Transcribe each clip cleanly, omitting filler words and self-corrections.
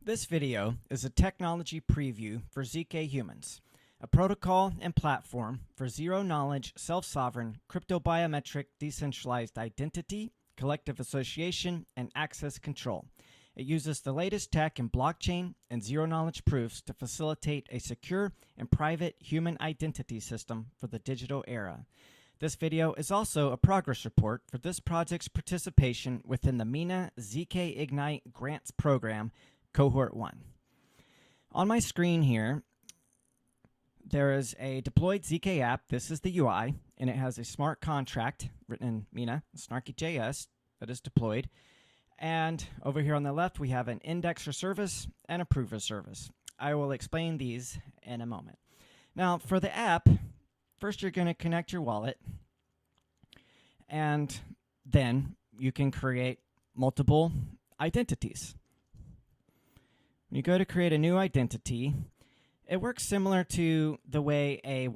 This video is a technology preview for zkHumans, a protocol and platform for zero-knowledge, self-sovereign, crypto-biometric, decentralized identity, collective association, and access control. It uses the latest tech in blockchain and zero-knowledge proofs to facilitate a secure and private human identity system for the digital era. This video is also a progress report for this project's participation within the MENA zk Ignite Grants Program, Cohort 1. On my screen here, there is a deployed zk app. This is the UI, and it has a smart contract written in MENA, snarky.js, that is deployed. And over here on the left, we have an indexer service and a prover service. I will explain these in a moment. Now, for the app, first you're going to connect your wallet, and then you can create multiple identities. When you go to create a new identity, it works similar to the way a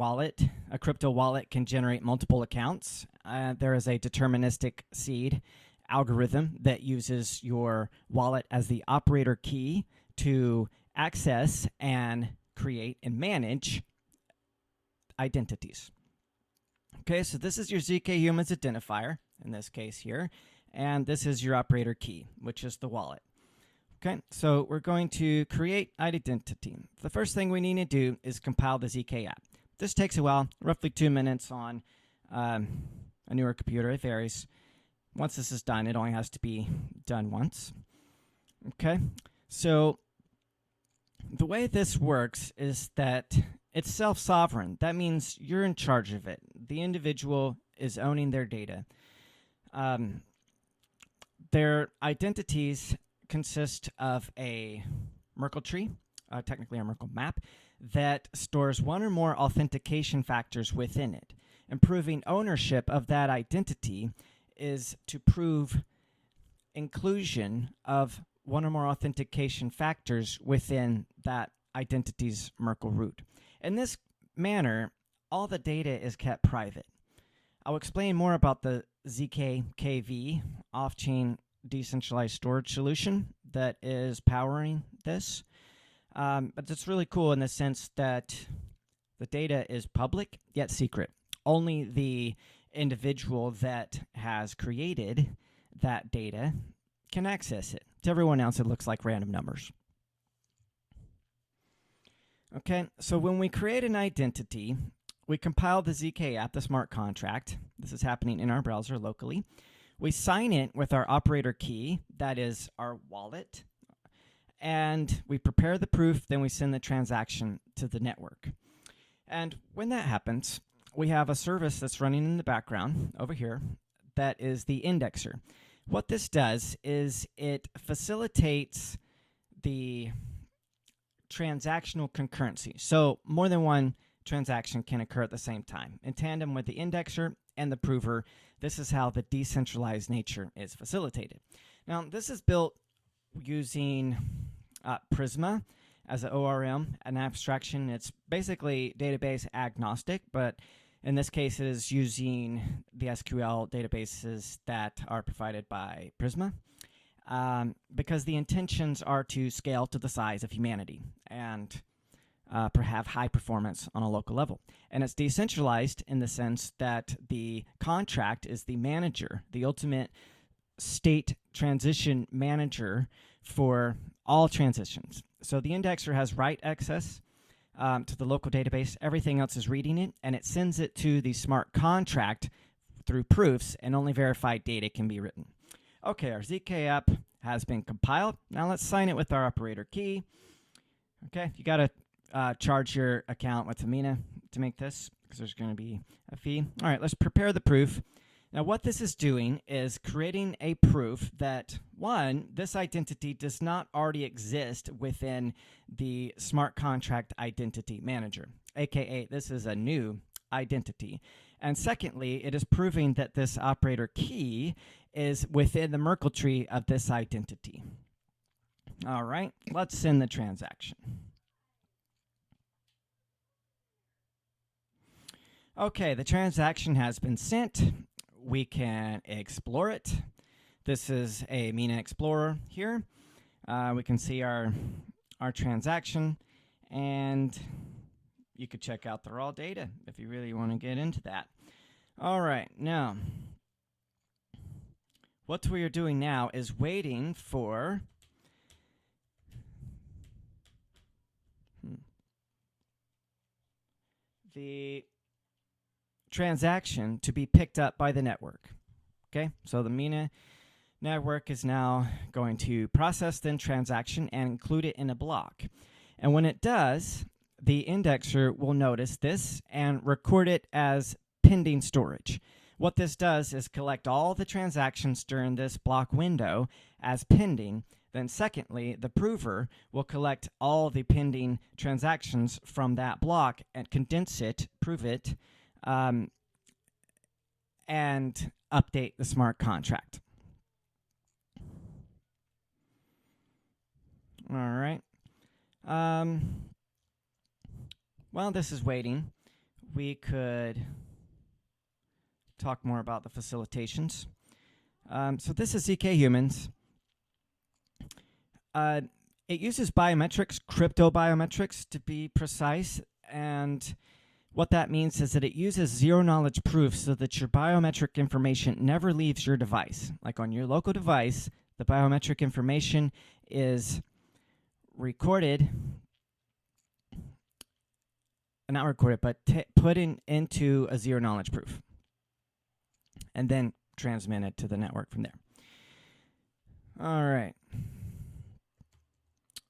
crypto wallet, can generate multiple accounts. There is a deterministic seed algorithm that uses your wallet as the operator key to access and create and manage identities. Okay, so this is your zkHumans identifier, in this case here, and this is your operator key, which is the wallet. Okay, so we're going to create identity. The first thing we need to do is compile the zk app. This takes a while, roughly 2 minutes on a newer computer. It varies. Once this is done, it only has to be done once. Okay, so the way this works is that it's self-sovereign. That means you're in charge of it. The individual is owning their data. Their identities consist of a Merkle tree, technically a Merkle map, that stores one or more authentication factors within it. And proving ownership of that identity is to prove inclusion of one or more authentication factors within that identity's Merkle root. In this manner, all the data is kept private. I'll explain more about the zkKV off-chain decentralized storage solution that is powering this. But it's really cool in the sense that the data is public yet secret. Only the individual that has created that data can access it. To everyone else, it looks like random numbers. Okay, so when we create an identity, we compile the zk app, the smart contract. This is happening in our browser locally. We sign it with our operator key, that is our wallet, and we prepare the proof, then we send the transaction to the network. And when that happens, we have a service that's running in the background over here that is the indexer. What this does is it facilitates the transactional concurrency. So more than one transaction can occur at the same time. In tandem with the indexer and the prover, this is how the decentralized nature is facilitated. Now, this is built using Prisma as an ORM, an abstraction. It's basically database agnostic, but in this case, it is using the SQL databases that are provided by Prisma because the intentions are to scale to the size of humanity and have high performance on a local level. And it's decentralized in the sense that the contract is the manager, the ultimate state transition manager for all transitions. So the indexer has write access to the local database. Everything else is reading it, and it sends it to the smart contract through proofs, and only verified data can be written. Okay, our zk app has been compiled. Now let's sign it with our operator key. Okay, you got to charge your account with MENA to make this, because there's going to be a fee. All right, let's prepare the proof. Now, what this is doing is creating a proof that, one, this identity does not already exist within the smart contract identity manager, aka this is a new identity. And secondly, it is proving that this operator key is within the Merkle tree of this identity. All right, let's send the transaction. Okay, the transaction has been sent. We can explore it. This is a MENA Explorer here. We can see our transaction, and you could check out the raw data if you really want to get into that. All right, now what we are doing now is waiting for the transaction to be picked up by the network. Okay, so the MENA network is now going to process the transaction and include it in a block. And when it does, the indexer will notice this and record it as pending storage. What this does is collect all the transactions during this block window as pending. Then secondly, the prover will collect all the pending transactions from that block and condense it, prove it, and update the smart contract. All right. While this is waiting, we could talk more about the facilitations. So this is zkHumans. It uses biometrics, crypto biometrics to be precise, and what that means is that it uses zero-knowledge proof so that your biometric information never leaves your device. Like on your local device, the biometric information is recorded, not recorded, but put into a zero-knowledge proof, and then transmitted to the network from there. All right.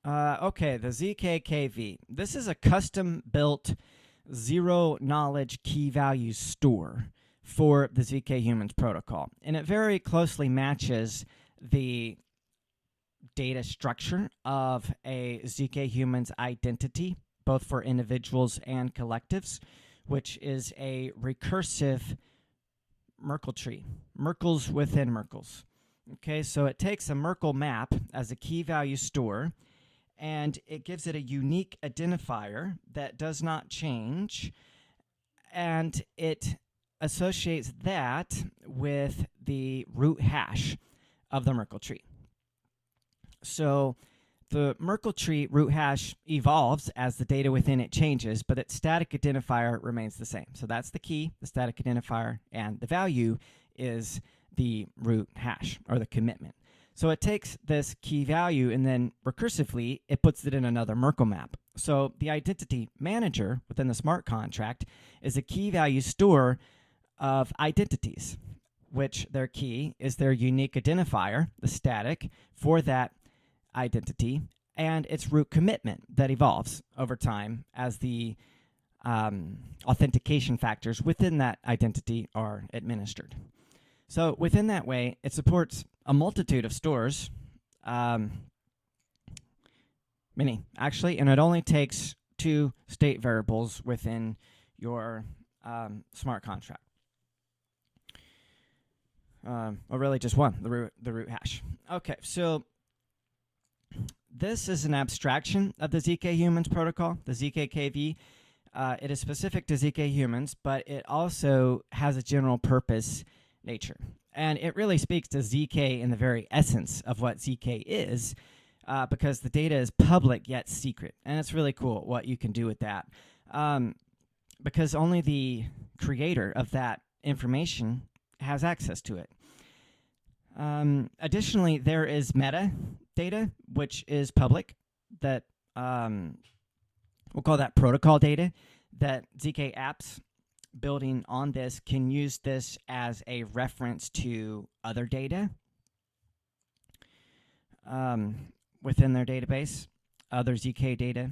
Okay, the zkKV. This is a custom-built zero-knowledge key value store for the zkHumans protocol, and it very closely matches the data structure of a zkHumans identity, both for individuals and collectives, which is a recursive Merkle tree, Merkles within Merkles. Okay, so it takes a Merkle map as a key value store, and it gives it a unique identifier that does not change, and it associates that with the root hash of the Merkle tree. So the Merkle tree root hash evolves as the data within it changes, but its static identifier remains the same. So that's the key, the static identifier, and the value is the root hash, or the commitment. So it takes this key value and then recursively it puts it in another Merkle map. So the identity manager within the smart contract is a key value store of identities, which their key is their unique identifier, the static, for that identity, and its root commitment that evolves over time as the authentication factors within that identity are administered. So within that way, it supports a multitude of stores, many actually, and it only takes 2 state variables within your smart contract. Or really just one, the root hash. Okay, so this is an abstraction of the zkHumans protocol, the zkKV. It is specific to zkHumans, but it also has a general purpose nature. And it really speaks to zk in the very essence of what zk is, because the data is public yet secret. And it's really cool what you can do with that, because only the creator of that information has access to it. Additionally, there is metadata, which is public, that we'll call that protocol data, that zk apps building on this can use this as a reference to other data within their database, other zk data,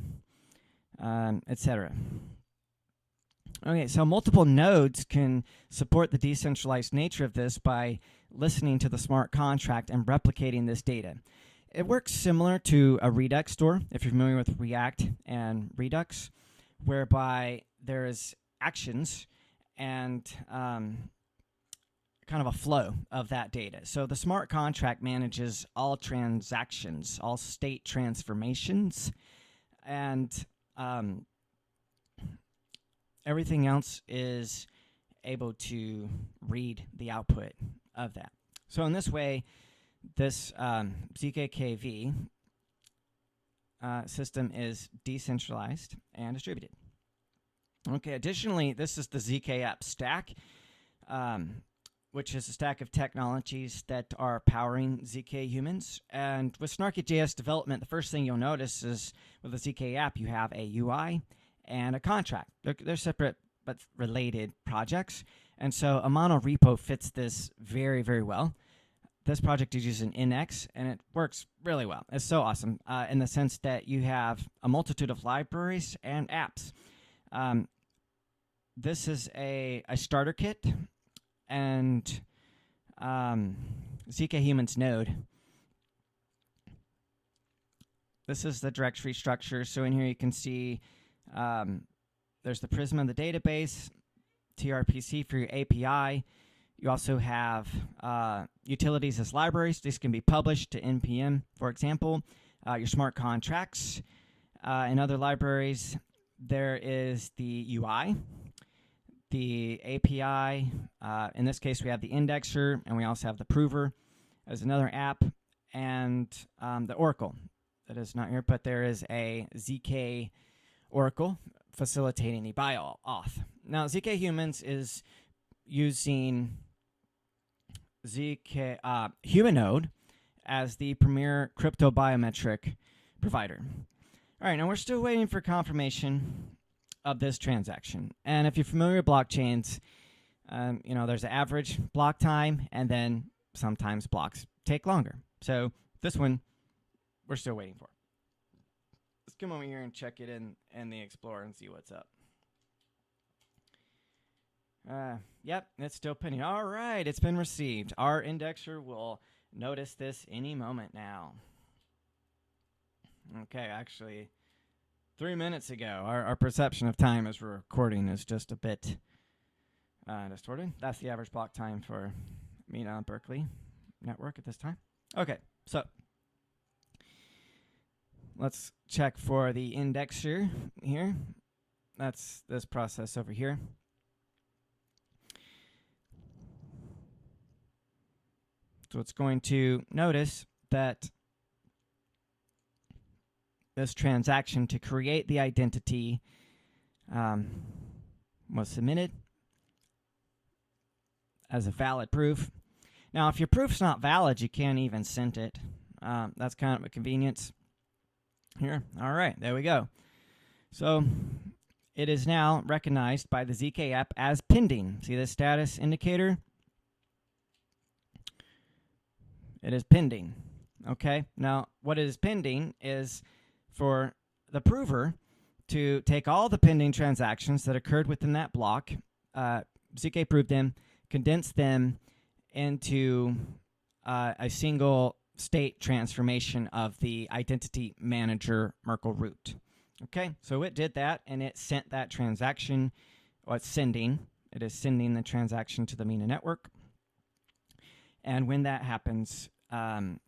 etc. Okay, so multiple nodes can support the decentralized nature of this by listening to the smart contract and replicating this data. It works similar to a Redux store, if you're familiar with React and Redux, whereby there's actions and kind of a flow of that data. So the smart contract manages all transactions, all state transformations, and everything else is able to read the output of that. So in this way, this zkKV system is decentralized and distributed. Okay, additionally, this is the ZK app stack, which is a stack of technologies that are powering zkHumans. And with Snarky.js development, the first thing you'll notice is with the ZK app, you have a UI and a contract. They're separate but related projects. And so a mono repo fits this very, very well. This project is using Nx, and it works really well. It's so awesome in the sense that you have a multitude of libraries and apps. This is a starter kit and zkHumans node. This is the directory structure. So in here you can see there's the Prisma of the database, TRPC for your API. You also have utilities as libraries. These can be published to NPM, for example. Your smart contracts and other libraries. There is the UI, the API. In this case, we have the indexer, and we also have the prover as another app, and the Oracle. That is not here, but there is a ZK Oracle facilitating the auth. Now, zkHumans is using Humanoid as the premier crypto biometric provider. All right, now we're still waiting for confirmation of this transaction. And if you're familiar with blockchains, there's an average block time, and then sometimes blocks take longer. So this one, we're still waiting for. Let's come over here and check it in the Explorer and see what's up. Yep, it's still pending. All right, it's been received. Our indexer will notice this any moment now. Okay, actually, 3 minutes ago, our perception of time as we're recording is just a bit distorted. That's the average block time for Mina Berkeley network at this time. Okay, so let's check for the indexer here. That's this process over here. So it's going to notice that this transaction to create the identity was submitted as a valid proof. Now, if your proof's not valid, you can't even send it. That's kind of a convenience here. All right, there we go. So it is now recognized by the ZK app as pending. See the status indicator? It is pending. Okay, now what is pending is for the prover to take all the pending transactions that occurred within that block, ZK proved them, condense them into a single state transformation of the identity manager Merkle root. Okay, so it did that, and it sent that transaction. Well, it's sending. It is sending the transaction to the Mina network. And when that happens, there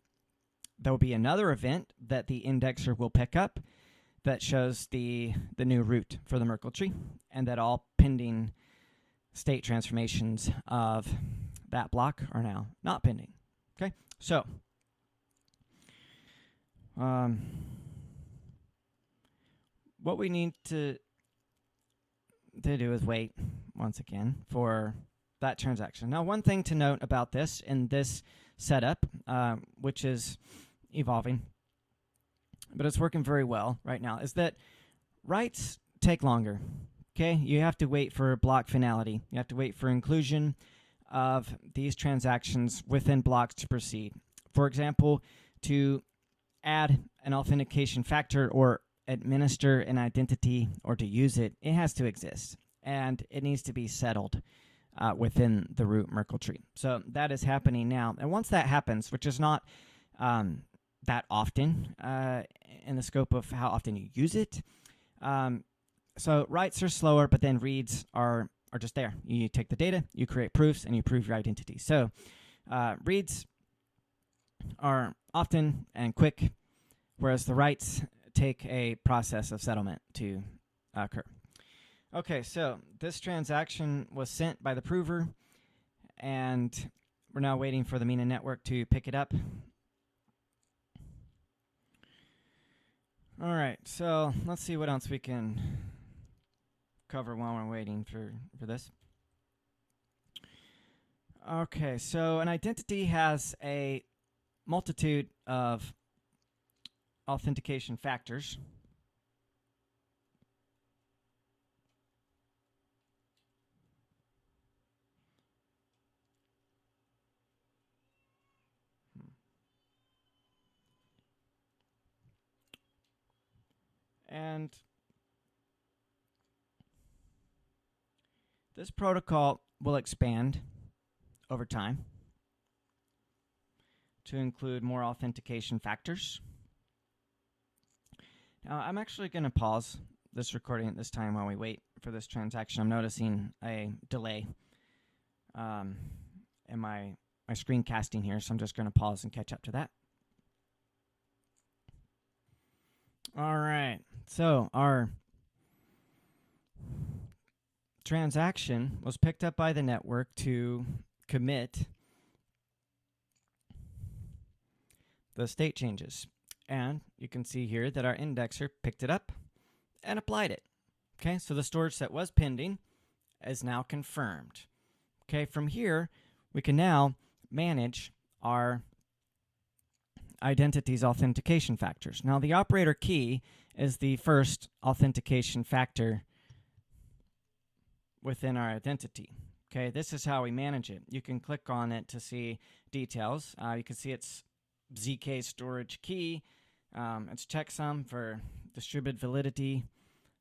will be another event that the indexer will pick up that shows the new root for the Merkle tree, and that all pending state transformations of that block are now not pending. Okay, so what we need to do is wait once again for that transaction. Now, one thing to note about this in this setup, which is evolving, but it's working very well right now, is that writes take longer. Okay, you have to wait for block finality. You have to wait for inclusion of these transactions within blocks to proceed. For example, to add an authentication factor or administer an identity or to use it, it has to exist, and it needs to be settled within the root Merkle tree. So that is happening now. And once that happens, which is not that often in the scope of how often you use it, so writes are slower, but then reads are just there. You take the data, you create proofs, and you prove your identity. So reads are often and quick, whereas the writes take a process of settlement to occur. Okay, so this transaction was sent by the prover, and we're now waiting for the Mina network to pick it up. All right, so let's see what else we can cover while we're waiting for this. Okay, so an identity has a multitude of authentication factors. And this protocol will expand over time to include more authentication factors. Now, I'm actually going to pause this recording at this time while we wait for this transaction. I'm noticing a delay in my screencasting here, so I'm just going to pause and catch up to that. All right, so our transaction was picked up by the network to commit the state changes. And you can see here that our indexer picked it up and applied it. Okay, so the storage set was pending is now confirmed. Okay, from here, we can now manage our identity's authentication factors. Now, the operator key is the first authentication factor within our identity. Okay, this is how we manage it. You can click on it to see details. You can see it's zk storage key. It's checksum for distributed validity,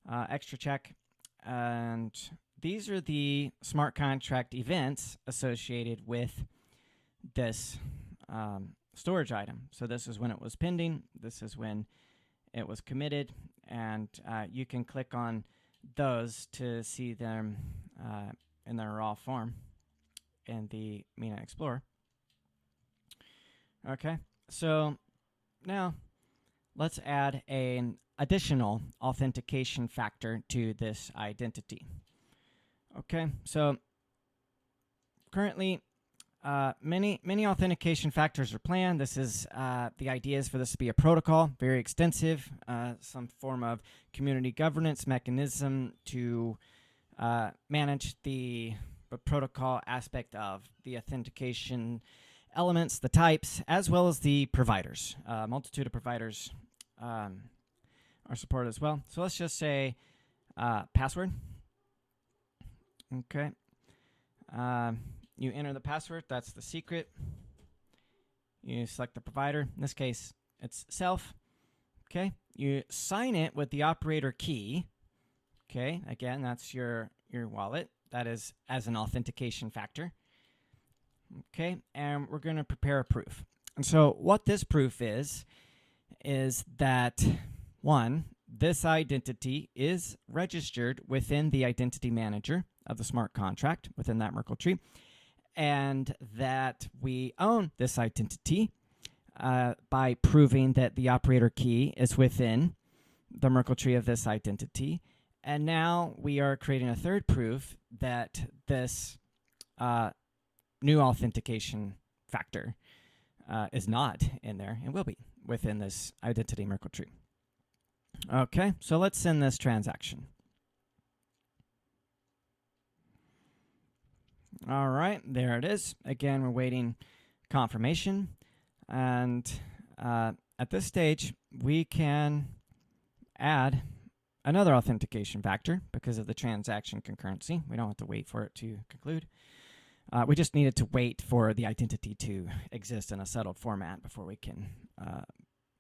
extra check, and these are the smart contract events associated with this storage item. So this is when it was pending, this is when it was committed, and you can click on those to see them in their raw form in the Mina Explorer. Okay, so now let's add an additional authentication factor to this identity. Okay, so currently many authentication factors are planned. This is the idea is for this to be a protocol, very extensive, some form of community governance mechanism to manage the protocol aspect of the authentication elements, the types, as well as the providers. A multitude of providers are supported as well. So let's just say password. Okay. You enter the password, that's the secret. You select the provider. In this case, it's self. Okay. You sign it with the operator key. Okay. Again, that's your wallet. That is as an authentication factor. Okay. And we're going to prepare a proof. And so what this proof is that, one, this identity is registered within the identity manager of the smart contract within that Merkle tree, and that we own this identity by proving that the operator key is within the Merkle tree of this identity. And now we are creating a third proof that this new authentication factor is not in there and will be within this identity Merkle tree. Okay, so let's send this transaction. All right, there it is. Again, we're waiting confirmation. And at this stage, we can add another authentication factor because of the transaction concurrency. We don't have to wait for it to conclude. We just needed to wait for the identity to exist in a settled format before we can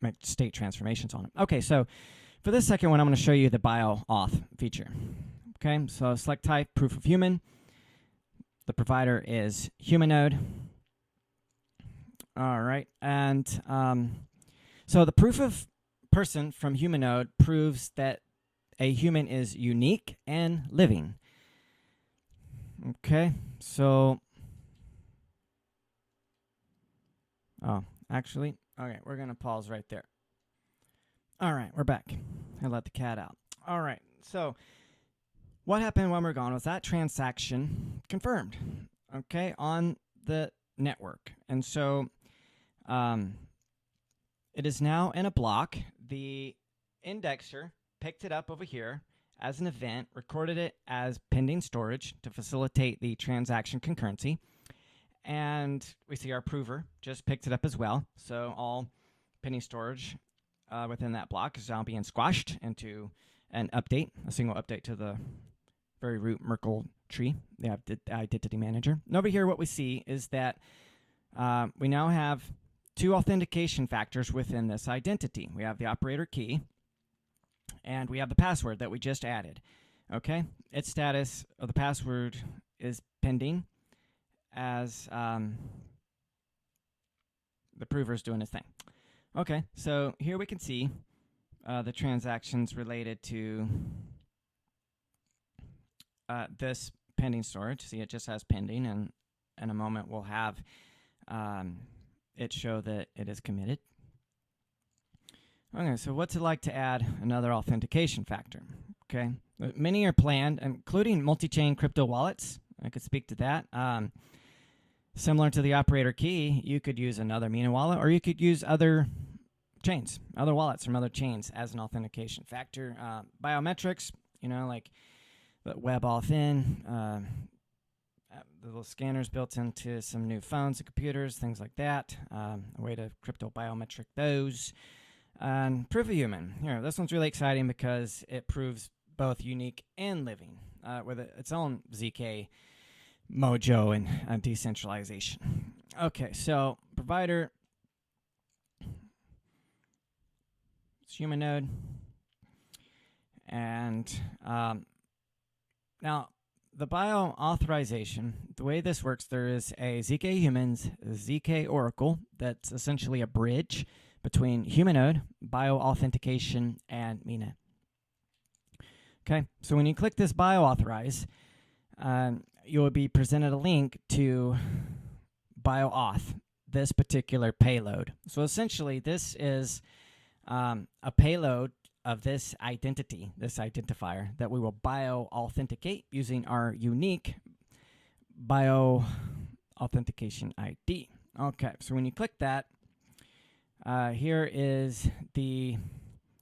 make state transformations on it. Okay, so for this second one, I'm going to show you the bio-auth feature. Okay, so select type, proof of human. The provider is humanode. All right, and so the proof of person from humanode proves that a human is unique and living. Okay, so, actually, okay, we're going to pause right there. All right, we're back. I let the cat out. All right, so what happened when we're gone was that transaction confirmed, okay, on the network. And so it is now in a block. The indexer picked it up over here as an event, recorded it as pending storage to facilitate the transaction concurrency. And we see our prover just picked it up as well. So all pending storage within that block is now being squashed into an update, a single update to the very root Merkle tree, the identity manager. And over here, what we see is that we now have two authentication factors within this identity. We have the operator key, and we have the password that we just added. Okay, its status of the password is pending as the prover is doing his thing. Okay, so here we can see the transactions related to this pending storage. See, it just has pending, and in a moment we'll have it show that it is committed. Okay, so what's it like to add another authentication factor? Okay, many are planned, including multi-chain crypto wallets. I could speak to that. Similar to the operator key, you could use another Mina wallet, or you could use other chains, other wallets from other chains as an authentication factor. Biometrics, like the WebAuthn, the little scanners built into some new phones and computers, things like that. A way to crypto biometric those. Proof of human. Here, this one's really exciting because it proves both unique and living with its own zk mojo and decentralization. Okay, so provider, it's human node, and now the bio authorization, the way this works, there is a zkHumans zk oracle that's essentially a bridge between human node, bio authentication, and Mina. Okay, so when you click this bio authorize, you will be presented a link to BioAuth, this particular payload. So essentially, this is a payload of this identity, this identifier, that we will bio-authenticate using our unique bio-authentication ID. Okay, so when you click that, here is the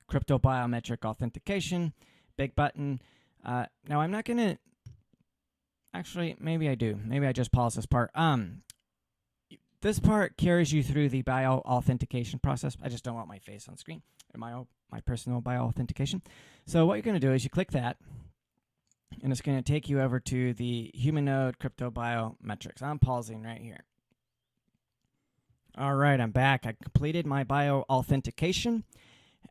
crypto biometric authentication, big button. Now, I'm not going to... Actually, maybe I do. Maybe I just pause this part. This part carries you through the bio-authentication process. I just don't want my face on screen. My personal bio-authentication. So what you're going to do is you click that, and it's going to take you over to the human node crypto biometrics. I'm pausing right here. All right, I'm back. I completed my bio-authentication,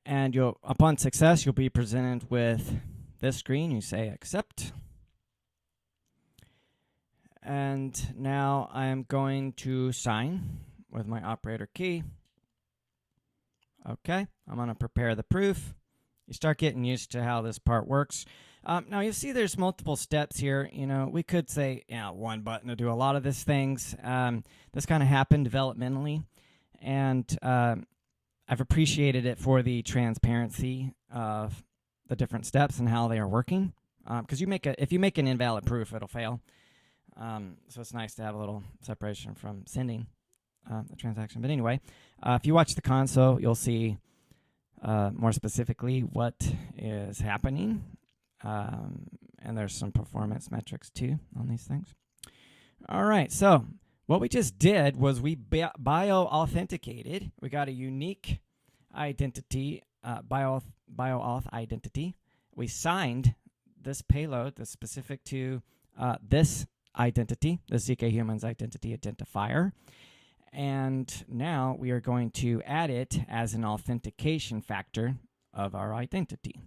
and upon success, you'll be presented with this screen. You say accept. And now I am going to sign with my operator key. Okay, I'm going to prepare the proof. You start getting used to how this part works. Now you see there's multiple steps here. We could say, one button to do a lot of these things. This kind of happened developmentally, and I've appreciated it for the transparency of the different steps and how they are working. Because if you make an invalid proof, it'll fail. So it's nice to have a little separation from sending the transaction. But anyway, if you watch the console, you'll see more specifically what is happening. And there's some performance metrics too on these things. All right, so what we just did was we bio-authenticated. We got a unique identity, bio-auth identity. We signed this payload that's specific to this identity, the zkHumans identity identifier. And now we are going to add it as an authentication factor of our identity.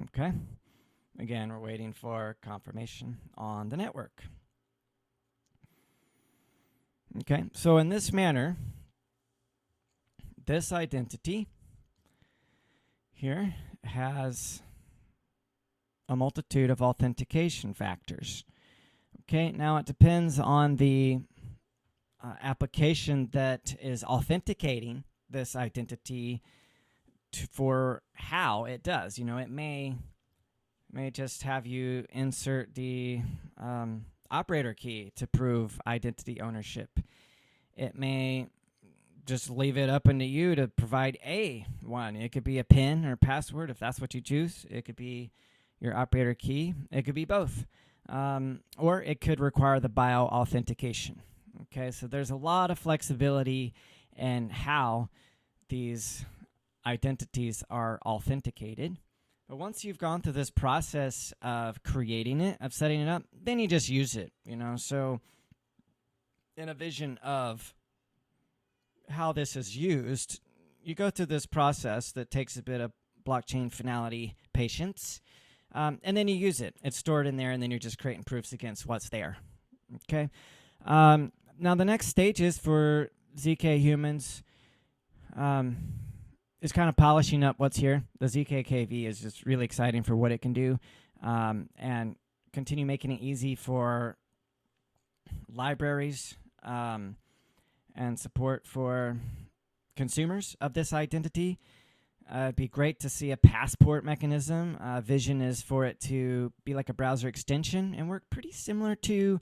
Okay. Again, we're waiting for confirmation on the network. Okay, so in this manner, this identity here has a multitude of authentication factors. Okay, now it depends on the application that is authenticating this identity for how it does. It may just have you insert the operator key to prove identity ownership. It may just leave it up into you to provide a one. It could be a PIN or password if that's what you choose. It could be your operator key. It could be both. Or it could require the bio-authentication. Okay, so there's a lot of flexibility in how these identities are authenticated. But once you've gone through this process of creating it, of setting it up, then you just use it, So in a vision of how this is used, you go through this process that takes a bit of blockchain finality patience, and then you use it. It's stored in there, and then you're just creating proofs against what's there. Okay. Now the next stage is for zkHumans is kind of polishing up what's here. The zkKV is just really exciting for what it can do, and continue making it easy for libraries and support for consumers of this identity. It'd be great to see a passport mechanism. Vision is for it to be like a browser extension and work pretty similar to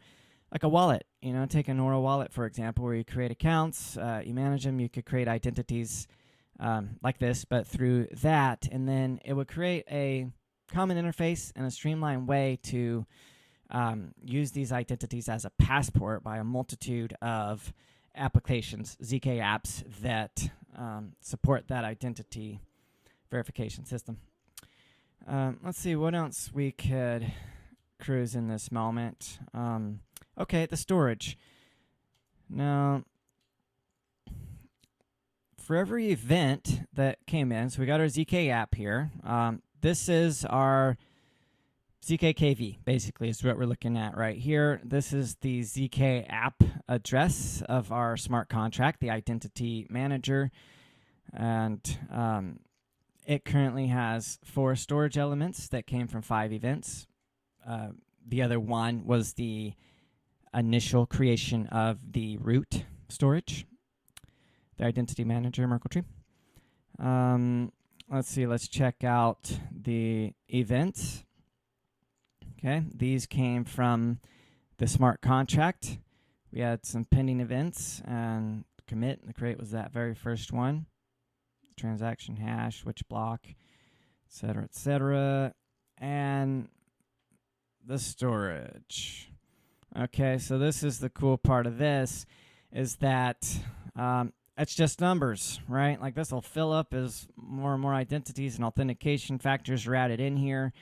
like a wallet. Take a Nora wallet, for example, where you create accounts, you manage them, you could create identities like this, but through that, and then it would create a common interface and a streamlined way to use these identities as a passport by a multitude of applications, zk apps that support that identity verification system. Let's see what else we could cruise in this moment. Okay, the storage. Now, for every event that came in, so we got our zk app here. This is our zkKV, basically, is what we're looking at right here. This is the zk app address of our smart contract, the identity manager. And it currently has 4 storage elements that came from 5 events. The other one was the initial creation of the root storage, the identity manager Merkle tree. Let's see, let's check out the events. Okay, these came from the smart contract. We had some pending events, and commit and the create was that very first one. Transaction hash, which block, etc., and the storage. Okay, so this is the cool part of this, is that it's just numbers, right? Like this will fill up as more and more identities and authentication factors are added in here.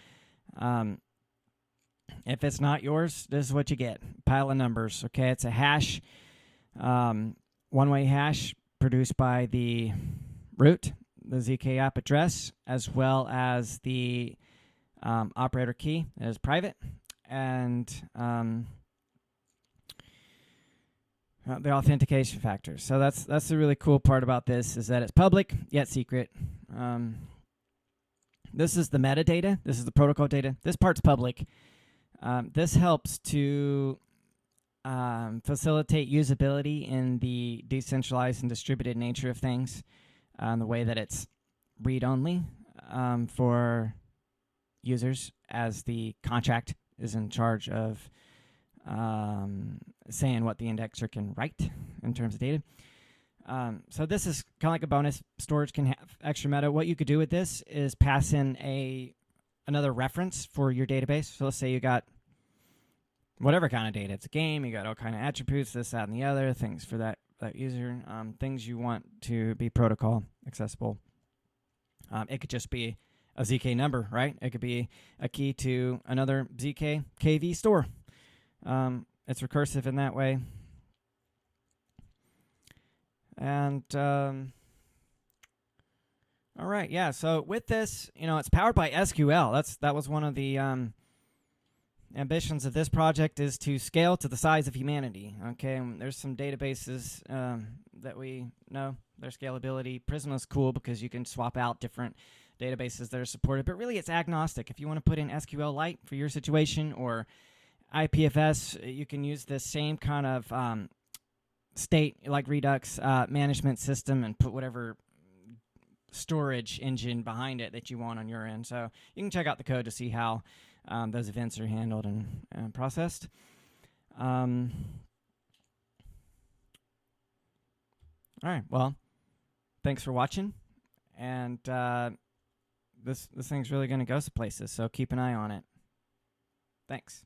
If it's not yours, this is what you get. Pile of numbers, okay? It's a hash, one-way hash produced by the root, the zk app address, as well as the operator key that is private, and the authentication factors. So that's the really cool part about this, is that it's public yet secret. This is the metadata. This is the protocol data. This part's public. This helps to facilitate usability in the decentralized and distributed nature of things, the way that it's read-only for users, as the contract is in charge of saying what the indexer can write in terms of data. So this is kind of like a bonus. Storage can have extra meta. What you could do with this is pass in another reference for your database. So let's say you got whatever kind of data. It's a game. You got all kind of attributes, this, that, and the other, things for that user, things you want to be protocol accessible. It could just be a zk number, right? It could be a key to another zkKV store. It's recursive in that way. And all right, yeah. So with this, it's powered by SQL. That was one of the ambitions of this project, is to scale to the size of humanity. Okay, and there's some databases that we know their scalability. Prisma is cool because you can swap out different databases that are supported, but really it's agnostic. If you want to put in SQLite for your situation or IPFS, you can use the same kind of state like Redux management system and put whatever storage engine behind it that you want on your end. So you can check out the code to see how those events are handled and processed. All right. Well, thanks for watching. And this thing's really going to go some places, so keep an eye on it. Thanks.